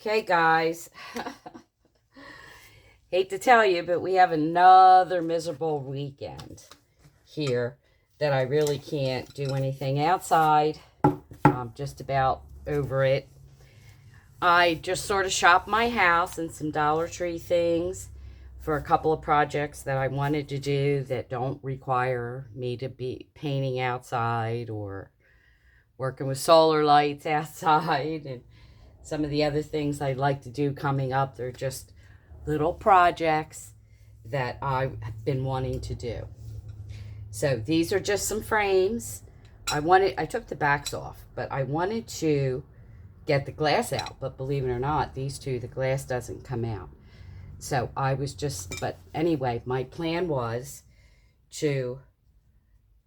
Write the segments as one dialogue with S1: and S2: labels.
S1: Okay, guys. Hate to tell you, but we have another miserable weekend here that I really can't do anything outside. I'm just about over it. I just sort of shopped my house and some Dollar Tree things for a couple of projects that I wanted to do that don't require me to be painting outside or working with solar lights outside, and some of the other things I'd like to do coming up. They're just little projects that I've been wanting to do. So these are just some frames. I took the backs off, but I wanted to get the glass out. But believe it or not, these two, the glass doesn't come out. So but anyway, my plan was to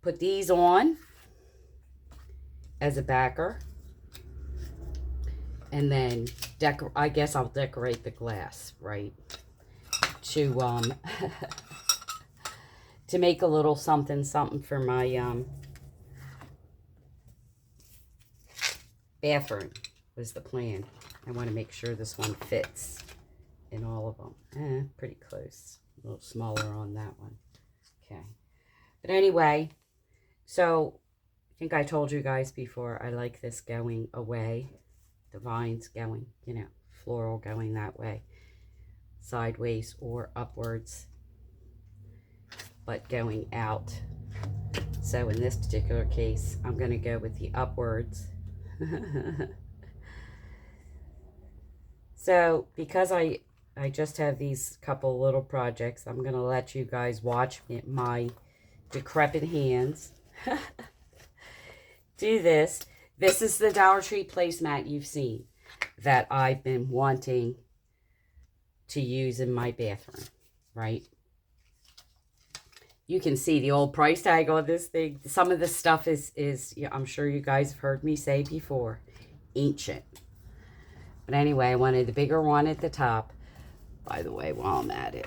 S1: put these on as a backer. And then I guess I'll decorate the glass, right? To to make a little something for my bathroom was the plan. I want to make sure this one fits in all of them. Pretty close. A little smaller on that one. Okay. But anyway, so I think I told you guys before, I like this going away. The vines going, floral going that way, sideways or upwards, but going out. So in this particular case, I'm going to go with the upwards. So because I just have these couple little projects, I'm going to let you guys watch my decrepit hands do this. This is the Dollar Tree placemat you've seen that I've been wanting to use in my bathroom, right? You can see the old price tag on this thing. Some of this stuff is I'm sure you guys have heard me say before, ancient. But anyway, I wanted the bigger one at the top. By the way, while I'm at it,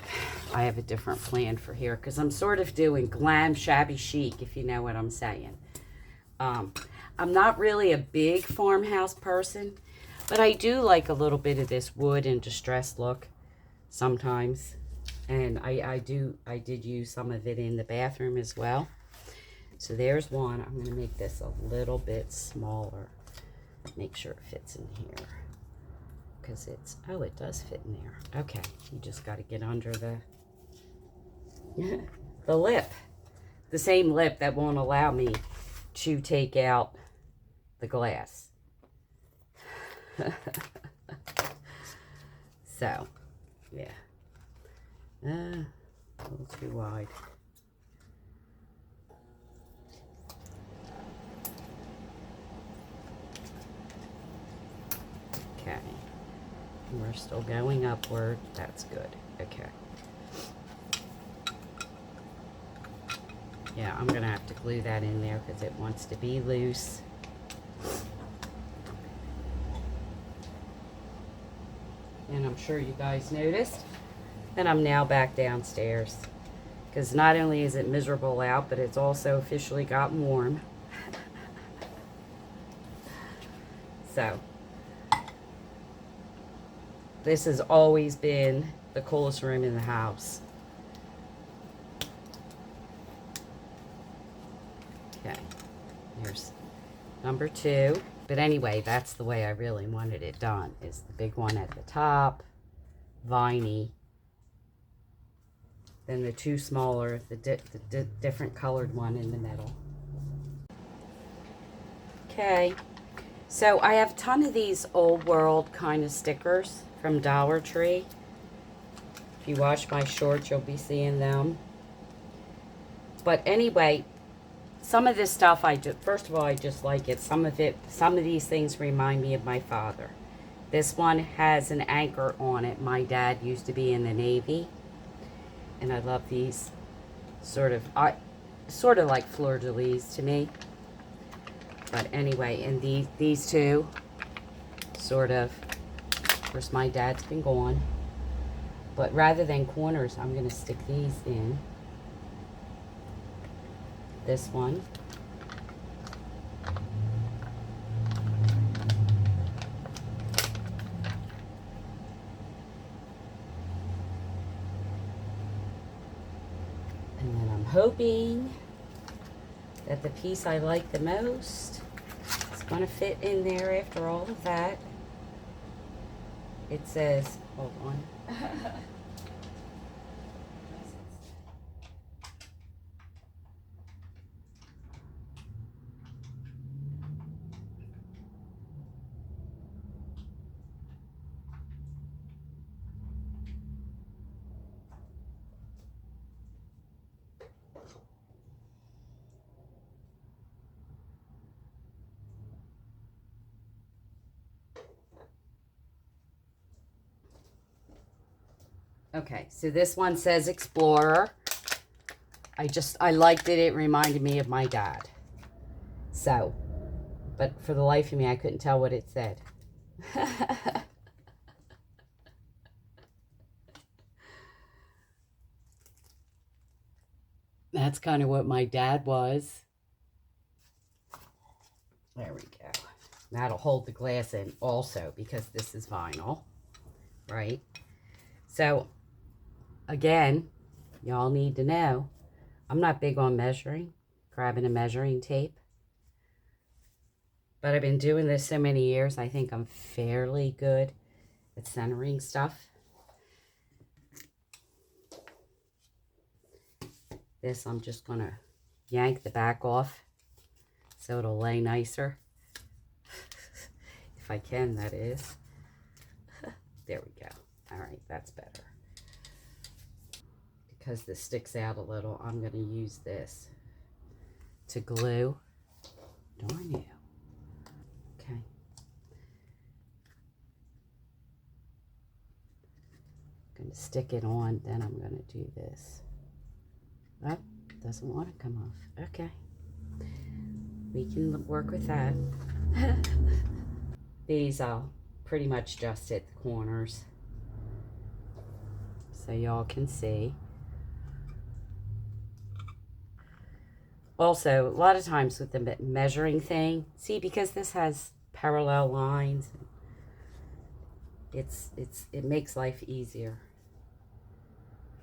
S1: I have a different plan for here because I'm sort of doing glam, shabby chic, if you know what I'm saying. I'm not really a big farmhouse person, but I do like a little bit of this wood and distressed look sometimes. And I did use some of it in the bathroom as well. So there's one. I'm going to make this a little bit smaller. Make sure it fits in here. Because it does fit in there. Okay, you just got to get under the the lip. The same lip that won't allow me to take out the glass. So, yeah. A little too wide. Okay. We're still going upward. That's good. Okay. Yeah, I'm going to have to glue that in there because it wants to be loose. And I'm sure you guys noticed that I'm now back downstairs. Because not only is it miserable out, but it's also officially gotten warm. So, this has always been the coolest room in the house. Okay, here's number 2. But anyway, that's the way I really wanted it done, is the big one at the top, viney, then the 2 smaller, the different colored one in the middle. Okay, so I have a ton of these old world kind of stickers from Dollar Tree. If you watch my shorts, you'll be seeing them. But anyway, some of this stuff first of all, I just like it. Some of these things remind me of my father. This one has an anchor on it. My dad used to be in the Navy. And I love these sort of like fleur-de-lis to me. But anyway, and these two sort of, of course my dad's been gone. But rather than corners, I'm going to stick these in. This one. hoping that the piece I like the most is going to fit in there after all of that. It says, hold on. Okay, so this one says Explorer. I liked it. It reminded me of my dad. So, but for the life of me, I couldn't tell what it said. That's kind of what my dad was. There we go. That'll hold the glass in also because this is vinyl, right? So, again, y'all need to know, I'm not big on measuring, grabbing a measuring tape. But I've been doing this so many years, I think I'm fairly good at centering stuff. This, I'm just going to yank the back off so it'll lay nicer. If I can, that is. There we go. All right, that's better. Because this sticks out a little, I'm going to use this to glue. Darn you. Okay. I'm going to stick it on, then I'm going to do this. Oh, doesn't want to come off. Okay. We can work with that. These I'll pretty much just hit the corners so y'all can see. Also, a lot of times with the measuring thing, see, because this has parallel lines, it makes life easier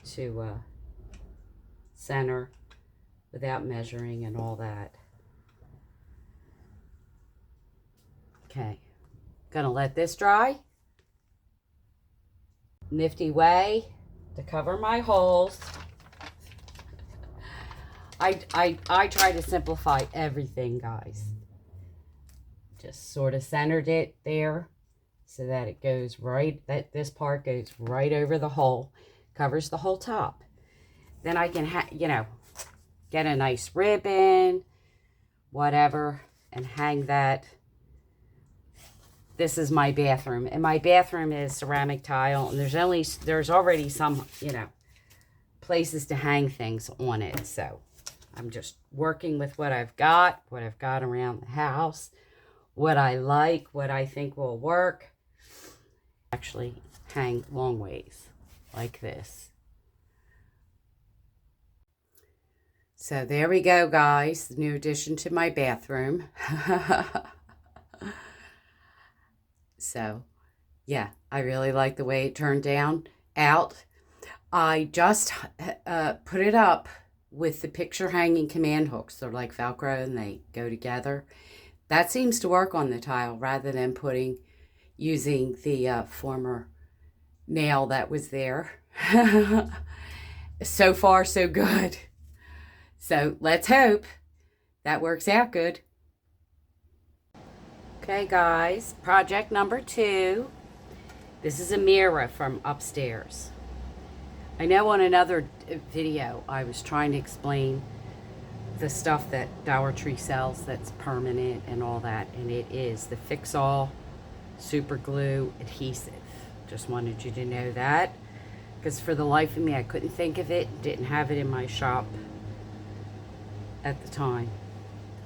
S1: to center without measuring and all that. Okay, gonna let this dry. Nifty way to cover my holes. I try to simplify everything, guys. Just sort of centered it there so that it goes right, that this part goes right over the hole, covers the whole top. Then I can, get a nice ribbon, whatever, and hang that. This is my bathroom, and my bathroom is ceramic tile, and there's already some, places to hang things on it. So I'm just working with what I've got around the house, what I like, what I think will work. Actually hang long ways like this. So there we go, guys. New addition to my bathroom. So, yeah, I really like the way it turned out. I just put it up with the picture hanging command hooks. They're like Velcro and they go together. That seems to work on the tile rather than using the former nail that was there. So far, so good. So let's hope that works out good. Okay, guys, project number 2. This is a mirror from upstairs. I know on another video I was trying to explain the stuff that Dollar Tree sells that's permanent and all that, and it is the Fix-All Super Glue Adhesive. Just wanted you to know that, because for the life of me I couldn't think of it, didn't have it in my shop at the time.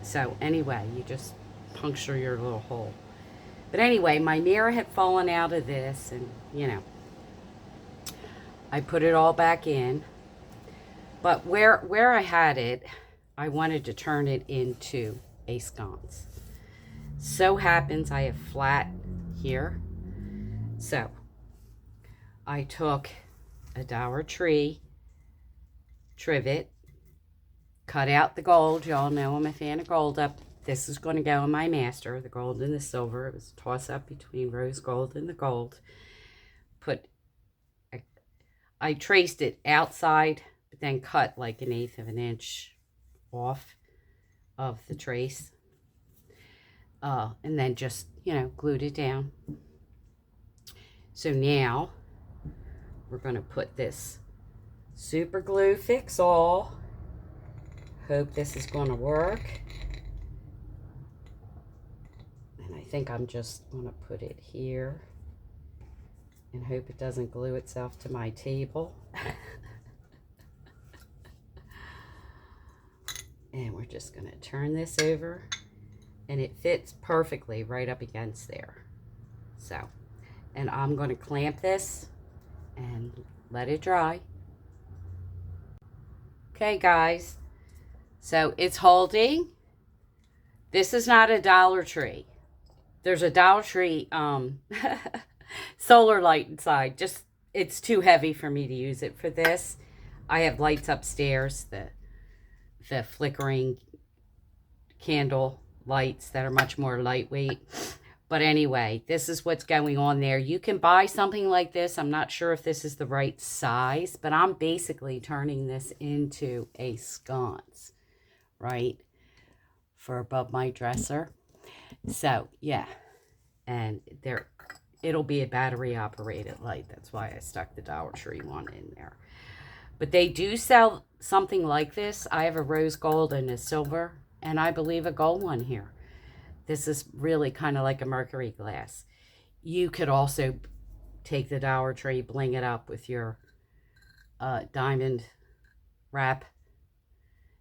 S1: So anyway, you just puncture your little hole. But anyway, my mirror had fallen out of this, and I put it all back in. But where I had it, I wanted to turn it into a sconce. So happens I have flat here. So I took a Dollar Tree trivet cut out the gold. Y'all know I'm a fan of gold. This is going to go in my master, the gold and the silver. It was a toss-up between rose gold and the gold. I traced it outside, but then cut like 1/8 of an inch off of the trace. And then just, glued it down. So now we're going to put this super glue fix all. Hope this is going to work. And I think I'm just going to put it here and hope it doesn't glue itself to my table. And we're just going to turn this over, and it fits perfectly right up against there. So, and I'm going to clamp this and let it dry. Okay, guys. So it's holding. This is not a Dollar Tree. There's a Dollar Tree solar light inside. Just, it's too heavy for me to use it for this. I have lights upstairs, the flickering candle lights that are much more lightweight. But anyway, this is what's going on there. You can buy something like this. I'm not sure if this is the right size, but I'm basically turning this into a sconce, right, for above my dresser. So, yeah. And it'll be a battery operated light. That's why I stuck the Dollar Tree one in there. But they do sell something like this. I have a rose gold and a silver, and I believe a gold one here. This is really kind of like a mercury glass. You could also take the Dollar Tree, bling it up with your diamond wrap.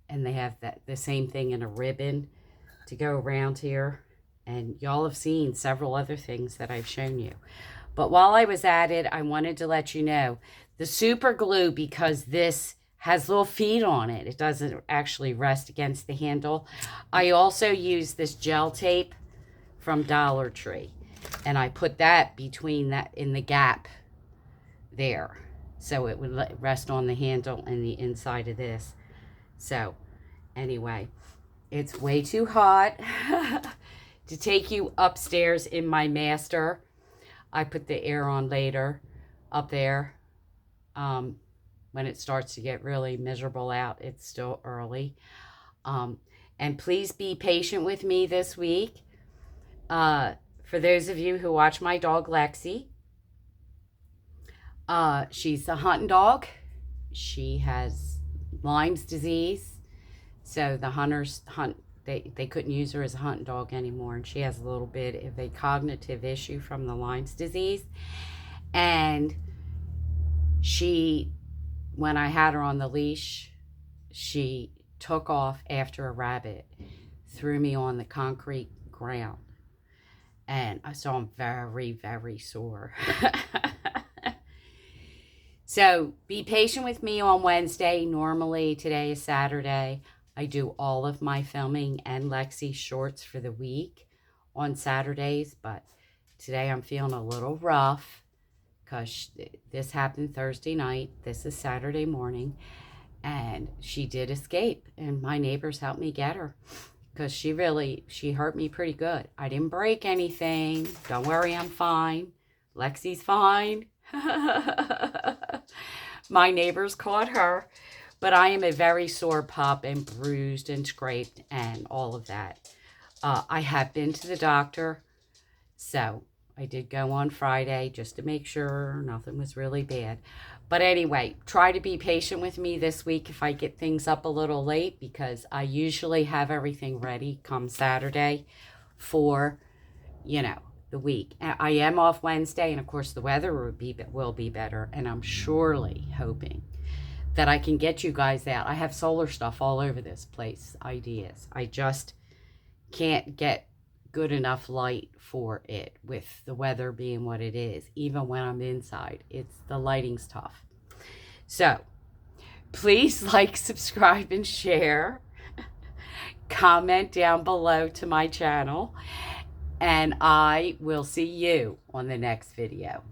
S1: And they have the same thing in a ribbon to go around here. And y'all have seen several other things that I've shown you. But while I was at it, I wanted to let you know, the super glue, because this has little feet on it. It doesn't actually rest against the handle. I also use this gel tape from Dollar Tree. And I put that between that in the gap there. So it would rest on the handle and the inside of this. So anyway, it's way too hot to take you upstairs in my master. I put the air on later up there. When it starts to get really miserable out, it's still early. And please be patient with me this week. For those of you who watch my dog, Lexi, she's a hunting dog. She has Lyme's disease. So the hunters they couldn't use her as a hunting dog anymore. And she has a little bit of a cognitive issue from the Lyme's disease. And when I had her on the leash, she took off after a rabbit, threw me on the concrete ground. And so I'm very, very sore. So be patient with me on Wednesday. Normally, today is Saturday. I do all of my filming and Lexi shorts for the week on Saturdays. But today I'm feeling a little rough, because this happened Thursday night. This is Saturday morning. And she did escape. And my neighbors helped me get her, because she hurt me pretty good. I didn't break anything. Don't worry, I'm fine. Lexi's fine. My neighbors caught her. But I am a very sore pup and bruised and scraped and all of that. I have been to the doctor. So I did go on Friday just to make sure nothing was really bad. But anyway, try to be patient with me this week if I get things up a little late, because I usually have everything ready come Saturday for, the week. And I am off Wednesday, and of course the weather will be better, and I'm surely hoping that I can get you guys out. I have solar stuff all over this place, ideas. I just can't get good enough light for it with the weather being what it is. Even when I'm inside, the lighting's tough. So please like, subscribe, and share. Comment down below to my channel, and I will see you on the next video.